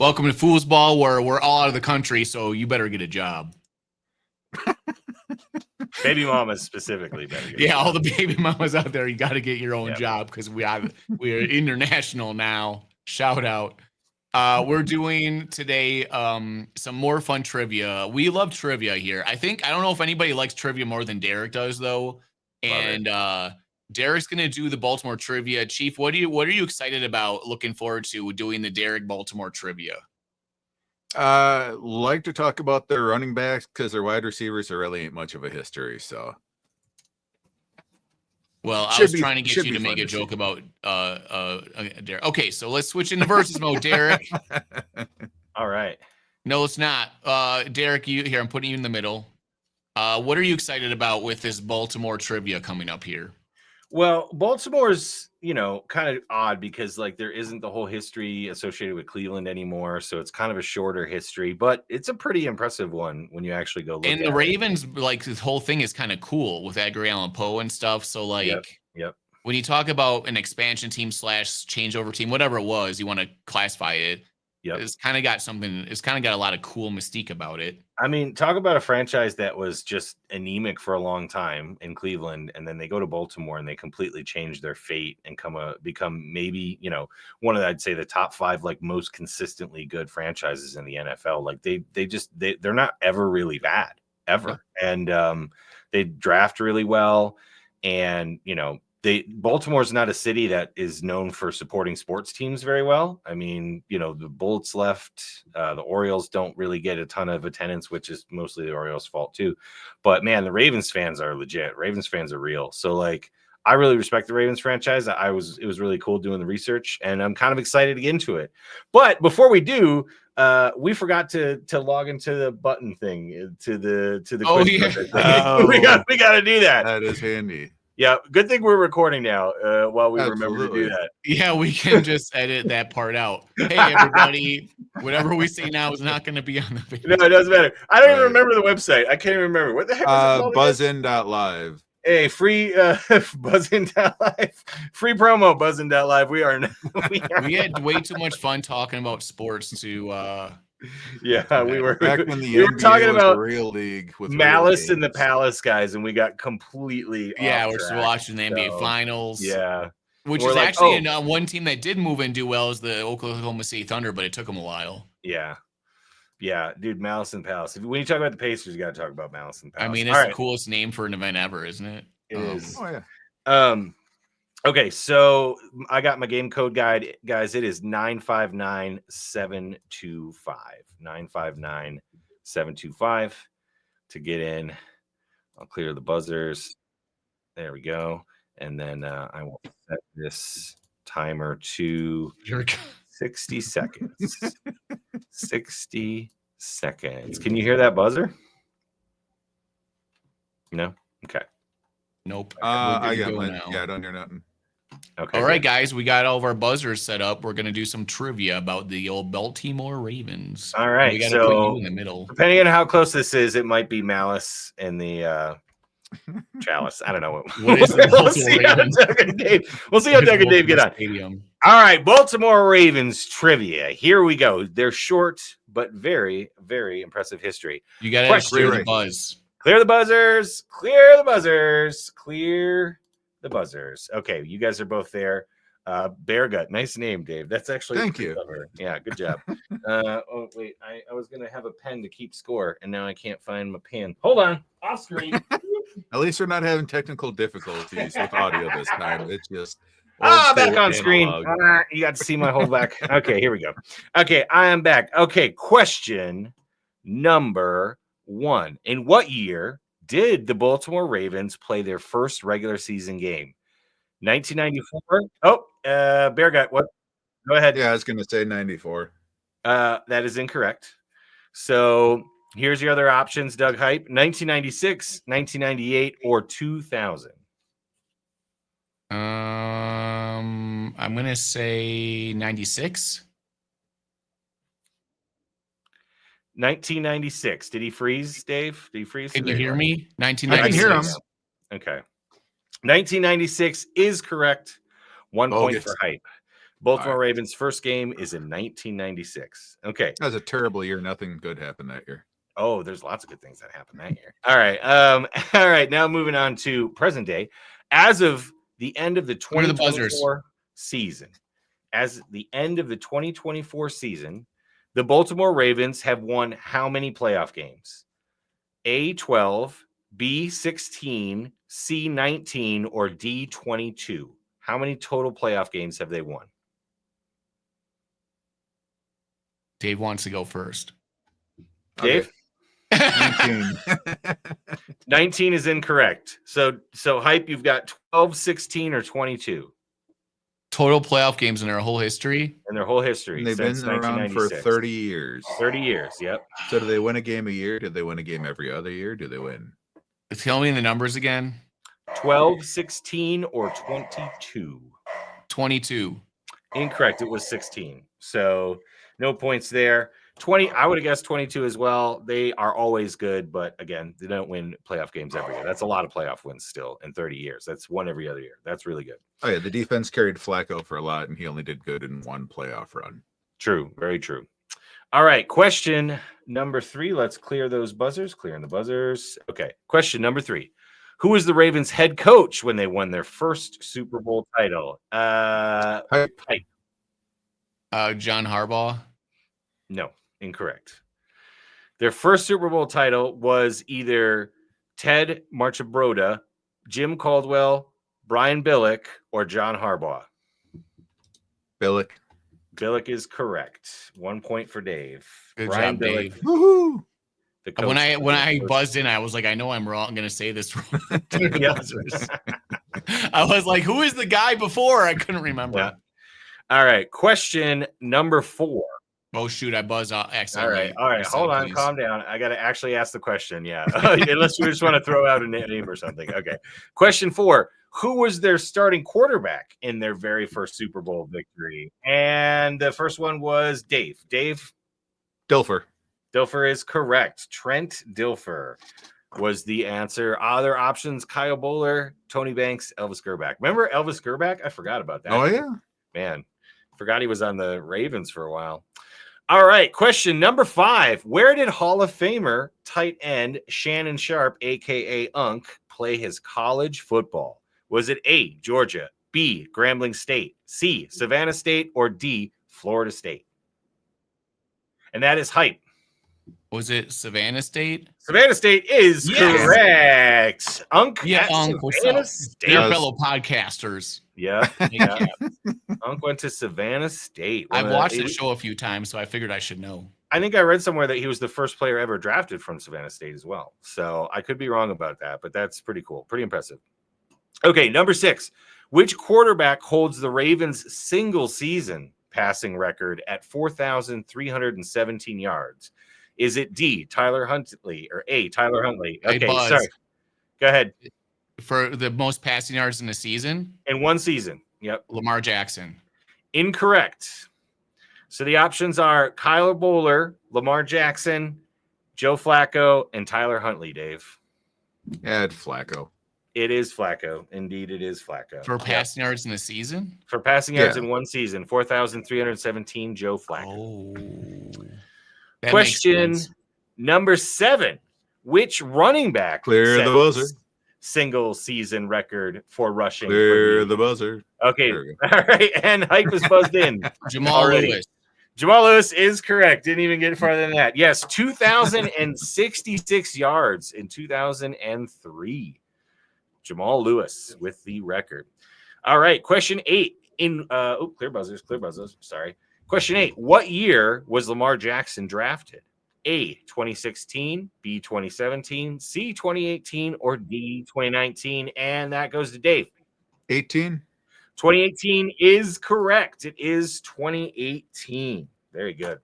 Welcome to Foosball, where we're all out of the country, so you better get a job. Baby mamas specifically better get a job. All the baby mamas out there, you got to get your own job because we're international now. Shout out. We're doing today some more fun trivia. We love trivia here. I don't know if anybody likes trivia more than Derek does, though. And Derek's gonna do the Baltimore trivia. Chief, what are you excited about? Looking forward to doing the Derek Baltimore trivia. Like to talk about their running backs because their wide receivers are really ain't much of a history. So, well, I was trying to get you to make a joke about Derek. Okay, so let's switch into versus mode, Derek. All right. No, it's not. Derek, I'm putting you in the middle. What are you excited about with this Baltimore trivia coming up here? Well, Baltimore's, kind of odd because there isn't the whole history associated with Cleveland anymore. So it's kind of a shorter history, but it's a pretty impressive one when you actually go look at it. And the Ravens, this whole thing is kind of cool with Edgar Allan Poe and stuff. So Yep. when you talk about an expansion team / changeover team, whatever it was, you want to classify it. Yep. It's kind of got a lot of cool mystique about it. I mean, talk about a franchise that was just anemic for a long time in Cleveland, and then they go to Baltimore and they completely change their fate and become maybe, one of I'd say the top 5 most consistently good franchises in the NFL. They're not ever really bad ever. Yeah. And they draft really well, and Baltimore's not a city that is known for supporting sports teams very well. I mean, the Bullets left, the Orioles don't really get a ton of attendance, which is mostly the Orioles' fault too. But man, the Ravens fans are legit. Ravens fans are real. So I really respect the Ravens franchise. It was really cool doing the research, and I'm kind of excited to get into it. But before we do, we forgot to log into the button thing to the oh quiz. Yeah. we got to do that. That is handy. Yeah, good thing we're recording now while we remember to do that. Yeah, we can just edit that part out. Hey, everybody, whatever we say now is not going to be on the video. No, it doesn't matter. I don't even remember the website. I can't even remember. What the heck is it called? Buzzin.live. Hey, free Buzzin.live. Free promo, Buzzin.live. We had way too much fun talking about sports to... we were back when we were talking about real league with Malice in the Palace guys, and we got completely we're still watching the NBA Finals. Yeah, which is actually one team that did move and do well is the Oklahoma City Thunder, but it took them a while. Yeah, dude, Malice in the Palace. When you talk about the Pacers, you got to talk about Malice in the Palace. I mean, it's the coolest name for an event ever, isn't it? It is. Oh yeah. Okay, so I got my game code guide, guys. It is 959725. 959725 to get in. I'll clear the buzzers. There we go. And then I will set this timer to 60 seconds. 60 seconds. Can you hear that buzzer? No? Okay. Nope. I got one. Yeah, I don't hear nothing. Okay. All right, guys, we got all of our buzzers set up. We're going to do some trivia about the old Baltimore Ravens. All right. We got to put you in the middle. Depending on how close this is, it might be Malice in the Chalice. I don't know. What is the we'll see how Doug and Dave get on. Stadium. All right, Baltimore Ravens trivia. Here we go. They're short, but very, very impressive history. You got to clear the buzz. Clear the buzzers. Clear the buzzers. Clear the buzzers. Okay, you guys are both there. Bear Gut, nice name, Dave. That's actually thank you. Clever. Yeah, good job. Oh wait, I was gonna have a pen to keep score, and now I can't find my pen. Hold on, off screen. At least we're not having technical difficulties with audio this time. It's just back on screen. You got to see my whole back. Okay, here we go. Okay, I am back. Okay, question number 1. In what year did the Baltimore Ravens play their first regular season game? 1994. Oh, Bear Gut, what? Go ahead. Yeah, I was going to say 94. That is incorrect. So here's your other options, Doug Hype. 1996, 1998, or 2000. I'm going to say 96. 1996. Did he freeze, Dave? Did he freeze? Can you hear me? 1996. I can hear him. Okay. 1996 is correct. 1 point for Hype. Baltimore Ravens' first game is in 1996. Okay. That was a terrible year. Nothing good happened that year. Oh, there's lots of good things that happened that year. All right. All right. Now moving on to present day. As of the end of the What are the buzzers? 2024 season, the Baltimore Ravens have won how many playoff games? A 12, B 16, C 19, or D 22? How many total playoff games have they won? Dave wants to go first. Dave? 19. 19 is incorrect. So Hype, you've got 12, 16, or 22 Total playoff games in their whole history. in their whole history. And they've since been around for 1996. 30 years. 30 years, yep. So do they win a game a year? Do they win a game every other year? Do they win? Tell me the numbers again. 12, 16, or 22? 22. Incorrect. It was 16. So no points there. 20, I would have guessed 22 as well. They are always good, but again, they don't win playoff games every year. That's a lot of playoff wins still in 30 years. That's one every other year. That's really good. Oh, yeah. The defense carried Flacco for a lot, and he only did good in one playoff run. True. Very true. All right. Question number 3. Let's clear those buzzers. Clearing the buzzers. Okay. Question number 3. Who was the Ravens head coach when they won their first Super Bowl title? Hype. John Harbaugh. No, incorrect. Their first Super Bowl title was either Ted Marchibroda, Jim Caldwell, Brian Billick, or John Harbaugh. Billick. Billick is correct. 1 point for Dave. Good Brian job, Billick. Dave. Woohoo! the coach When of I the buzzed in, I was like, I know I'm wrong. I'm gonna say this wrong. Yeah. Buzzers. I was like, who is the guy before? I couldn't remember. Yeah. All right. Question number 4. Oh shoot, I buzzed All accidentally. right. Hold on. Please. Calm down. I got to actually ask the question. Yeah. Unless you just want to throw out a name or something. Okay. Question 4. Who was their starting quarterback in their very first Super Bowl victory? And the first one was Dave. Dave Dilfer. Dilfer is correct. Trent Dilfer was the answer. Other options: Kyle Bowler, Tony Banks, Elvis Grbac. Remember Elvis Grbac? I forgot about that. Oh, yeah. Man, forgot he was on the Ravens for a while. All right, question number 5. Where did Hall of Famer tight end Shannon Sharp, a.k.a. Unc, play his college football? Was it A, Georgia, B, Grambling State, C, Savannah State, or D, Florida State? And that is Hype. Was it Savannah State? Savannah State is correct. Unc Yeah, at Unc, what's Savannah up? State. They're fellow podcasters. Yeah. Yeah. Unc went to Savannah State. I've watched the show a few times, so I figured I should know. I think I read somewhere that he was the first player ever drafted from Savannah State as well. So I could be wrong about that, but that's pretty cool. Pretty impressive. Okay, number 6. Which quarterback holds the Ravens' single season passing record at 4,317 yards? Is it D, Tyler Huntley, or A, Tyler Huntley? Okay, sorry. Go ahead. For the most passing yards in a season? In one season. Yep. Lamar Jackson. Incorrect. So the options are Kyle Bowler, Lamar Jackson, Joe Flacco, and Tyler Huntley, Dave. Add Flacco. It is Flacco. Indeed, it is Flacco. For passing yards in a season? For passing yards in one season, 4,317, Joe Flacco. Oh. Question number 7. Which running back Clear the buzzer. Single season record for rushing? Clear the buzzer. Okay. All right. And Hype is buzzed in. Jamal Lewis. Jamal Lewis is correct. Didn't even get farther than that. Yes, 2,066 yards in 2003. Jamal Lewis with the record. All right. Question 8. Clear buzzers. Sorry. Question 8. What year was Lamar Jackson drafted? A, 2016, B, 2017, C, 2018, or D, 2019? And that goes to Dave. 18. 2018 is correct. It is 2018. Very good.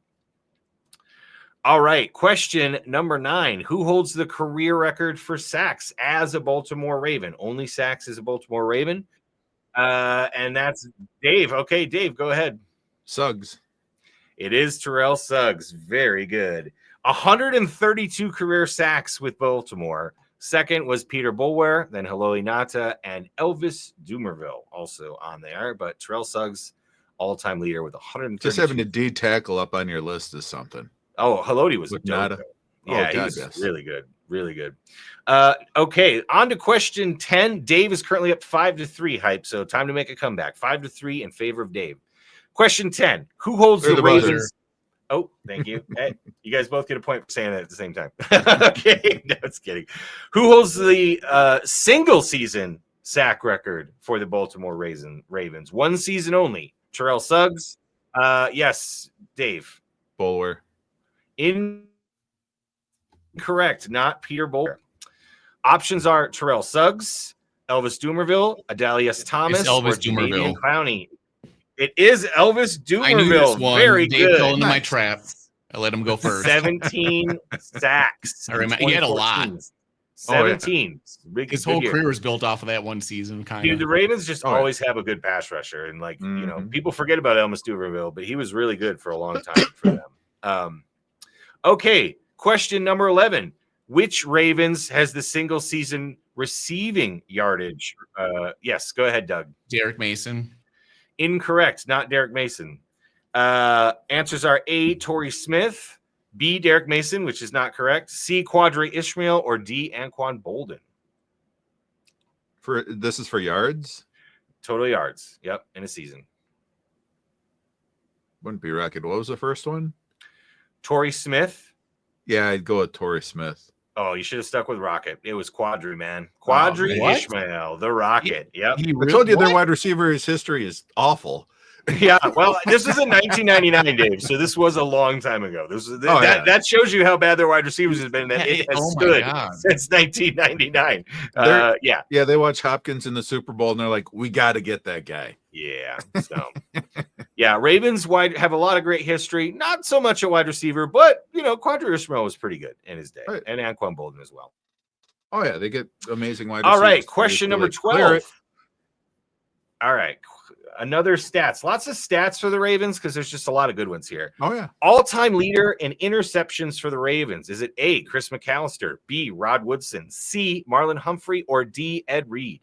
All right. Question number 9. Who holds the career record for sacks as a Baltimore Raven? Only sacks as a Baltimore Raven. And that's Dave. Okay, Dave, go ahead. Suggs. It is Terrell Suggs. Very good. 132 career sacks with Baltimore. Second was Peter Bulwer, then Haloli Nata, and Elvis Dumerville also on there. But Terrell Suggs all-time leader with 130. Just having a D tackle up on your list is something. Oh, Haloti was With dope, Nada. though. Oh, Yeah, God, he's yes. really good. Really good. Okay, on to question 10. Dave is currently up 5-3, Hype. So time to make a comeback. 5-3 in favor of Dave. Question 10. Who holds Clear the the buzzer. Ravens? Oh, thank you. Hey, you guys both get a point for saying that at the same time. Okay, no, it's kidding. Who holds the single season sack record for the Baltimore Ravens? One season only. Terrell Suggs? Yes, Dave. Bowler. Incorrect, not Peter Bowler. Options are Terrell Suggs, Elvis Dumervil, Adalius Thomas, Elvis or Jadeveon Dumervil. Clowney. It is Elvis Dumervil. I knew this one. Very Dave good. fell into my Nice. trap. I let him go first. 17 sacks. I remember he had a lot. 17. His whole career was built off of that one season, kind Dude, of. the Ravens just Oh, yeah. always have a good pass rusher, and like you know, Mhm. people forget about Elvis Dumervil, but he was really good for a long time for them. Okay, question number 11: which Ravens has the single season receiving yardage? Yes, go ahead, Doug. Derek Mason. Incorrect, not Derek Mason. Answers are A, Torrey Smith, B, Derek Mason, which is not correct, C, Quadre Ishmael, or D, Anquan Bolden. This is for yards? Total yards. Yep, in a season. Wouldn't be Rocket. What was the first one? Torrey Smith. Yeah, I'd go with Torrey Smith. Oh, you should have stuck with Rocket. It was Quadri, man. Quadri man. Ishmael, the Rocket. Yep. I told you their wide receiver's history is awful. Yeah. Well, this was in 1999, Dave. So this was a long time ago. This was yeah. that shows you how bad their wide receivers has been. That it has stood since 1999. Yeah. Yeah, they watch Hopkins in the Super Bowl and they're like, we got to get that guy. Yeah. So, yeah, Ravens have a lot of great history. Not so much a wide receiver, but you know, Quadri Ishmael was pretty good in his day, Right. and Anquan Bolden as well. Oh yeah, they get amazing wide All receivers. right, question number Like, clear 12. it. All right, another stats. Lots of stats for the Ravens because there's just a lot of good ones here. Oh yeah. All-time leader in interceptions for the Ravens. Is it A, Chris McAllister, B, Rod Woodson, C, Marlon Humphrey, or D, Ed Reed?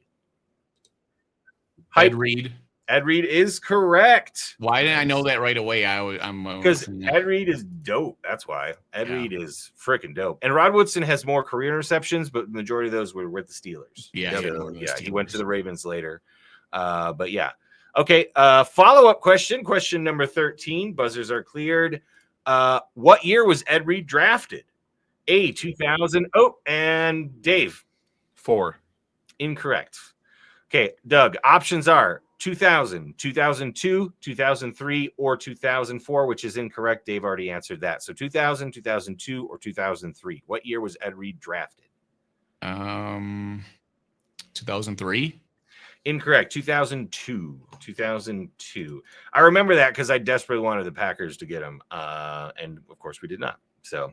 Ed Reed. Ed Reed is correct. Why didn't I know that right away? I'm because Ed Reed is dope. That's why Ed Yeah. Reed is freaking dope. And Rod Woodson has more career interceptions, but the majority of those were with the Steelers. Yeah, So, yeah, he went to the Ravens later. But yeah. Okay. Follow-up question. Question number 13. Buzzers are cleared. What year was Ed Reed drafted? A, 2000. Oh, and Dave. 4. Incorrect. Okay, Doug. Options are 2000, 2002, 2003, or 2004, which is incorrect. Dave already answered that. So 2000, 2002, or 2003. What year was Ed Reed drafted? 2003. Incorrect. 2002. 2002. I remember that because I desperately wanted the Packers to get him. And of course we did not. So,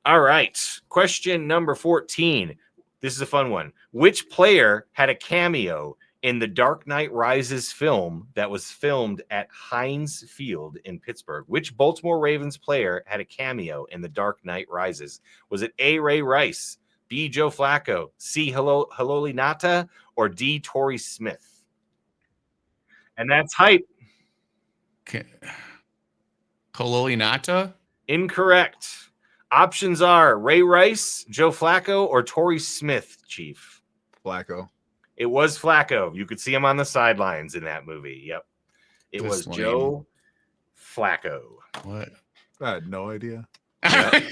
all right. Question number 14. This is a fun one. Which player had a cameo in the Dark Knight Rises film that was filmed at Heinz Field in Pittsburgh? Which Baltimore Ravens player had a cameo in the Dark Knight Rises? Was it A, Ray Rice, B, Joe Flacco, C, Haloli Nata, or D, Torrey Smith? And that's hype. Haloli Nata? Incorrect. Options are Ray Rice, Joe Flacco, or Torrey Smith, Chief. Flacco. It was Flacco. You could see him on the sidelines in that movie. Yep. It was Joe Flacco. What? I had no idea. Yep.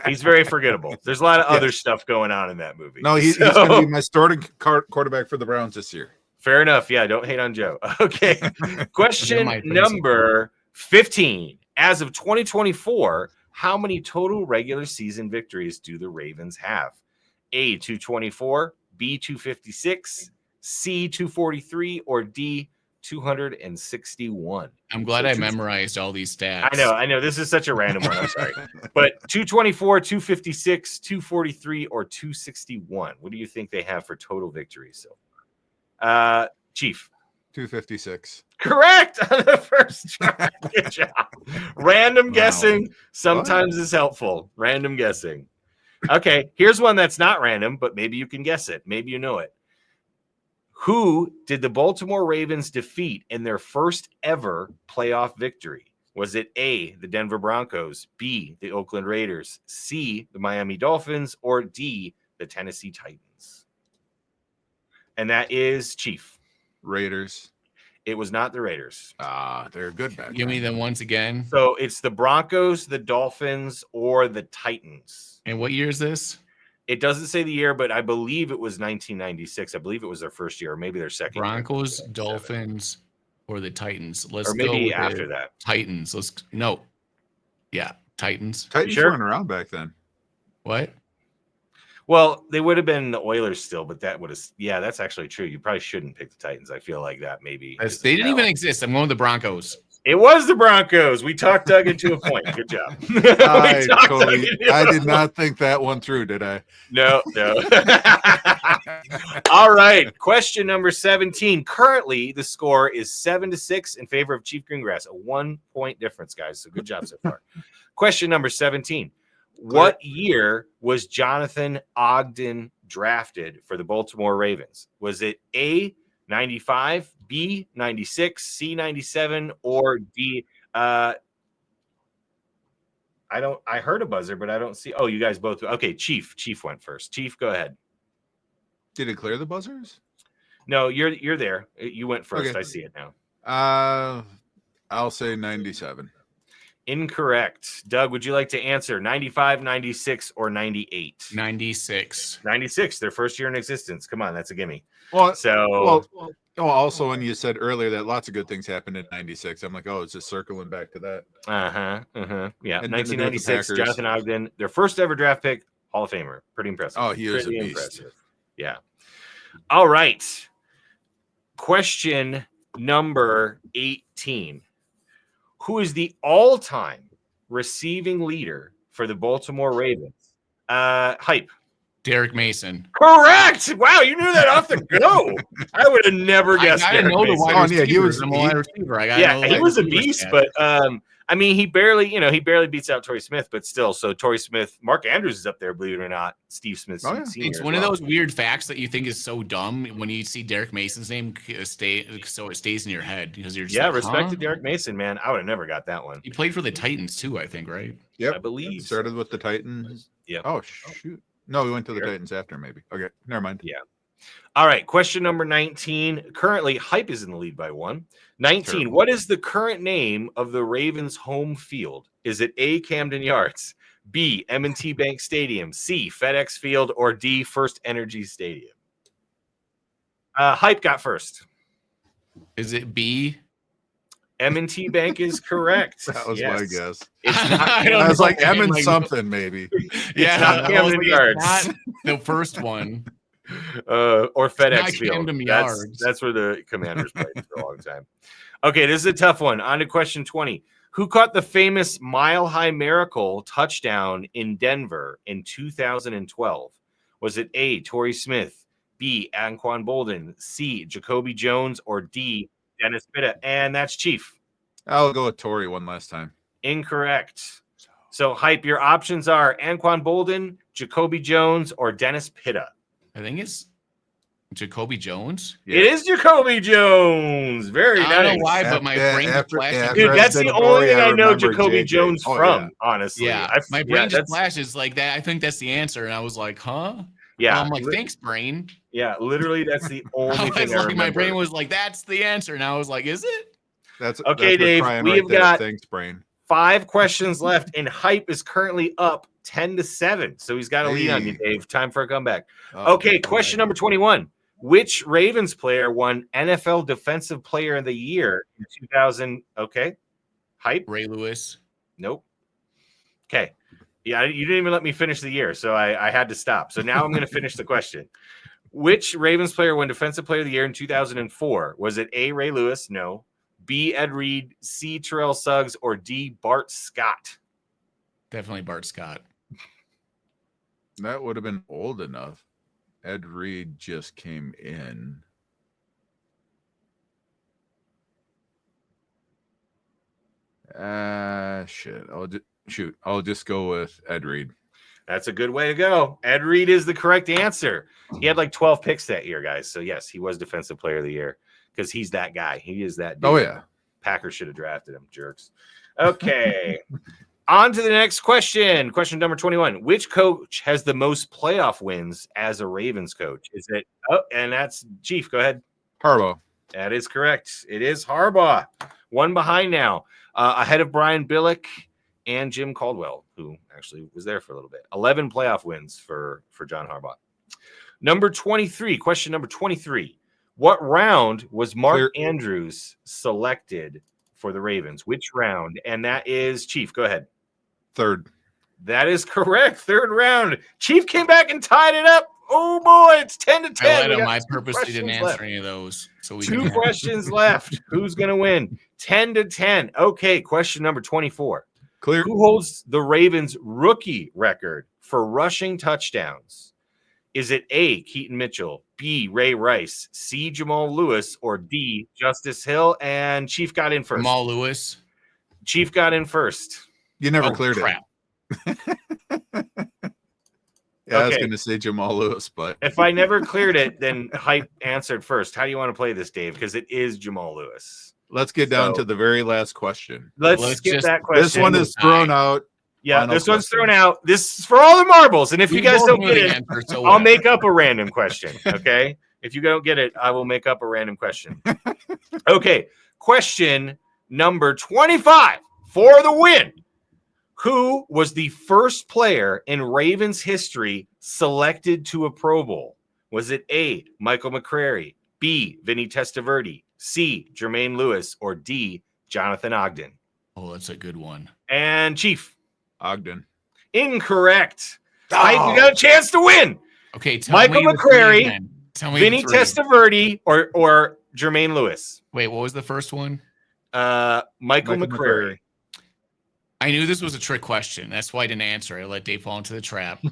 He's very forgettable. There's a lot of other stuff going on in that movie. No, he's going to be my starting quarterback for the Browns this year. Fair enough. Yeah, don't hate on Joe. Okay. Question number 15. As of 2024, how many total regular season victories do the Ravens have? A, 224, B, 256, C, 243, or D, 261? I'm glad I memorized all these stats. I know. This is such a random one. I'm sorry. But 224, 256, 243, or 261. What do you think they have for total victories? So, Chief. 256. Correct on the first try. Good job. Random guessing sometimes is helpful. Random guessing. Okay, here's one that's not random, but maybe you can guess it. Maybe you know it. Who did the Baltimore Ravens defeat in their first ever playoff victory? Was it A, the Denver Broncos, B, the Oakland Raiders, C, the Miami Dolphins, or D, the Tennessee Titans? And that is Chief. Raiders. It was not the Raiders. They're good back Give me then. them once again. So it's the Broncos, the Dolphins, or the Titans. And what year is this? It doesn't say the year, but I believe it was 1996. I believe it was their first year, or maybe their second year. Broncos, Dolphins, or the Titans. Let's Or go maybe with after it. that. Titans. Yeah, Titans. Titans sure? weren't around back then. What? Well, they would have been the Oilers still, but that would have, yeah, that's actually true. You probably shouldn't pick the Titans. I feel like that maybe. They didn't even exist. I'm going with the Broncos. It was the Broncos. We talked Doug into a point. Good job. I did not think that one through, did I? No. All right. Question number 17. Currently, the score is 7-6 in favor of Chief Greengrass. A 1-point difference, guys. So good job so far. Question number 17. What year was Jonathan Ogden drafted for the Baltimore Ravens? Was it A, 95, B, 96, C, 97, or D? I heard a buzzer, but I don't see. Oh, you guys both. Okay, Chief went first. Chief, go ahead. Did it clear the buzzers? No, you're there. You went first. Okay. I see it now. I'll say 97. Incorrect. Doug, would you like to answer 95, 96, or 98? 96. 96, their first year in existence. Come on, that's a gimme. Well, So, also when you said earlier that lots of good things happened in 96, I'm like, oh, it's just circling back to that. Yeah, And 1996, the Packers. Jonathan Ogden, their first ever draft pick, Hall of Famer. Pretty impressive. Oh, he is a Pretty beast. impressive. Yeah. All right. Question number 18. Who is the all-time receiving leader for the Baltimore Ravens? Hype. Derek Mason. Correct. Wow, you knew that off the go. I would have never guessed. I gotta Derek know the Mason. wide yeah, he was- receivers. I'm a wide receiver. I gotta know the He wide was a receiver beast, stats. but I mean, he barely beats out Torrey Smith, but still. So Torrey Smith, Mark Andrews is up there, believe it or not. Steve Smith Oh, yeah. Senior. It's as one of well. those weird facts that you think is so dumb when you see Derek Mason's name so it stays in your head because you're just like, respect huh? to Derek Mason, man. I would have never got that one. He played for the Titans too, I think, right? Yep. I believe. Started with the Titans. Yep. Oh, shoot. No, we went to the Sure. Titans after, maybe. Okay, never mind. Yeah. All right, question number 19. Currently, Hype is in the lead by 1. 19. Sure. What is the current name of the Ravens' home field? Is it A, Camden Yards, B, M&T Bank Stadium, C, FedEx Field, or D, First Energy Stadium? Hype got first. Is it B? M&T Bank is correct. That was Yes. my guess. It's not. I don't I was know, like, man, M and like, something, maybe. Yeah, not I was Camden like, Yards. it's not the first one. Or FedEx not Field. Camden Yards. That's where the Commanders played for a long time. Okay, this is a tough one. On to question 20. Who caught the famous Mile High Miracle touchdown in Denver in 2012? Was it A, Torrey Smith, B, Anquan Bolden, C, Jacoby Jones, or D, Dennis Pitta? And that's Chief. I'll go with Tory one last time. Incorrect. So, Hype, your options are Anquan Bolden, Jacoby Jones, or Dennis Pitta. I think it's Jacoby Jones. Yeah. It is Jacoby Jones. Very I don't nice. know why, but my brain just flashed. Dude, that's the only thing I know Jacoby JJ. Jones Oh, from, yeah. honestly. Yeah, my brain just flashes like that. I think that's the answer, and I was like, "Huh?" Yeah, I'm like, "Thanks, brain." Yeah, literally, that's the only I thing was I like, remember. my brain was like, "That's the answer," and I was like, "Is it?" That's Okay, that's Dave, Brian we right have there. got- Thanks, brain. 5 questions left, and Hype is currently up 10-7. So he's got a lead on you, Hey. Dave. Time for a comeback. Oh, Okay, question number 21. Which Ravens player won NFL Defensive Player of the Year in 2000? Okay. Hype? Ray Lewis. Nope. Okay. Yeah, you didn't even let me finish the year, so I had to stop. So now I'm going to finish the question. Which Ravens player won Defensive Player of the Year in 2004? Was it A, Ray Lewis? No. B, Ed Reed, C, Terrell Suggs, or D, Bart Scott? Definitely Bart Scott. That would have been old enough. Ed Reed just came in. Shit. I'll just go with Ed Reed. That's a good way to go. Ed Reed is the correct answer. He had like 12 picks that year, guys. So yes, he was Defensive Player of the Year because he's that guy. He is that dude. Oh yeah. Packers should have drafted him, jerks. Okay. On to the next question. Question number 21. Which coach has the most playoff wins as a Ravens coach? Is it and that's Chief. Go ahead. Harbaugh. That is correct. It is Harbaugh. One behind now. Ahead of Brian Billick and Jim Caldwell, who actually was there for a little bit. 11 playoff wins for John Harbaugh. Number 23. Question number 23. What round was Mark Andrews selected for the Ravens? Which round? And that is Chief. Go ahead. Third. That is correct. Third round. Chief came back and tied it up. Oh boy, it's 10-10. I let him. I purposely didn't answer any of those. So two questions left. Who's going to win? 10-10. Okay, question number 24. Clear. Who holds the Ravens rookie record for rushing touchdowns? Is it A, Keaton Mitchell, B, Ray Rice, C, Jamal Lewis, or D, Justice Hill? And Chief got in first. Jamal Lewis. Chief got in first. You never cleared crap. it. Yeah, I was going to say Jamal Lewis, but if I never cleared it, then Hype answered first. How do you want to play this, Dave? Because it is Jamal Lewis. Let's get down to the very last question. Let's skip that question. This one is thrown out. Yeah, this one's thrown out. This is for all the marbles. And if you guys don't get it, I'll make up a random question. Okay. If you don't get it, I will make up a random question. Okay. Question number 25 for the win. Who was the first player in Ravens history selected to a Pro Bowl? Was it A, Michael McCrary, B, Vinny Testaverde, C, Jermaine Lewis, or D, Jonathan Ogden? Oh, that's a good one. And Chief? Ogden. Incorrect. You got a chance to win. Okay, Michael McCrary, Vinny Testaverde, or Jermaine Lewis. Wait, what was the first one? Michael McCrary. I knew this was a trick question. That's why I didn't answer. I let Dave fall into the trap.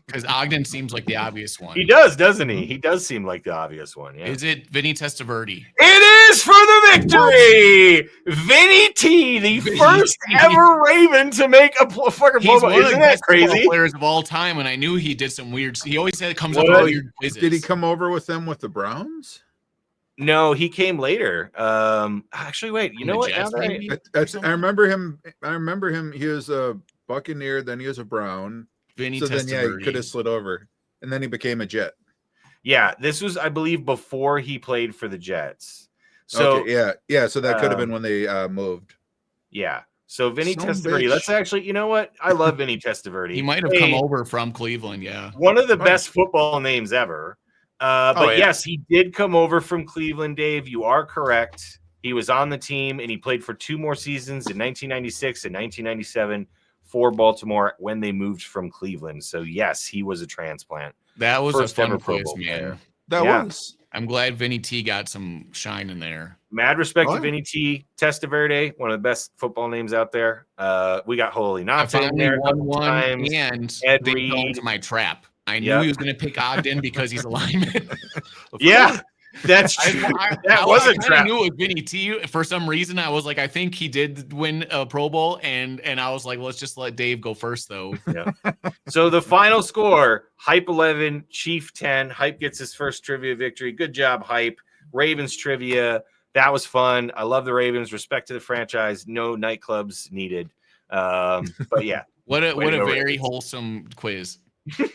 Because Ogden seems like the obvious one. He does, doesn't he? He does seem like the obvious one. Yeah. Is it Vinny Testaverde? It is for the victory! Vinny T, the first ever Raven to make a fucking Pro Bowl. Isn't that crazy? Players of all time, and I knew he did some weird. He always said it comes up with weird quizzes. Did he come over with them with the Browns? No, he came later. Actually, wait. You know what? I remember him. He was a Buccaneer, then he was a Brown. Vinny so Testaverde. then, he could have slid over, and then he became a Jet. Yeah, this was, I believe, before he played for the Jets. So okay, yeah. So that could have been when they moved. Yeah. So Vinny Testaverde. Let's actually, you know what? I love Vinny Testaverde. He might have come over from Cleveland. Yeah. One of the best football names ever. But yes, he did come over from Cleveland, Dave. You are correct. He was on the team, and he played for 2 more seasons in 1996 and 1997 for Baltimore when they moved from Cleveland. So, yes, he was a transplant. That was a fun quiz, man. That was. I'm glad Vinny T got some shine in there. Mad respect to Vinny T. Testaverde, one of the best football names out there. We got Holy Knots in there. And Ed Reed. Fell into my trap. I knew he was going to pick Ogden because he's a lineman. Yeah, that's true. That was a trap. I knew it was Vinny T. For some reason, I was like, I think he did win a Pro Bowl, and I was like, let's just let Dave go first, though. Yeah. So the final score: Hype 11, Chief 10. Hype gets his first trivia victory. Good job, Hype. Ravens trivia. That was fun. I love the Ravens. Respect to the franchise. No nightclubs needed. But yeah, what a very wholesome quiz.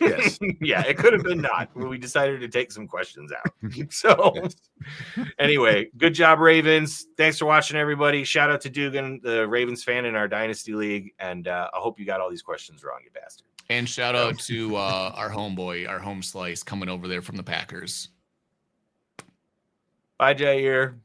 Yes. Yeah, it could have been not. We decided to take some questions out. So anyway, good job, Ravens. Thanks for watching, everybody. Shout out to Dugan, the Ravens fan in our Dynasty League. And I hope you got all these questions wrong, you bastard. And shout out to our homeboy, our home slice coming over there from the Packers. Bye, Jair.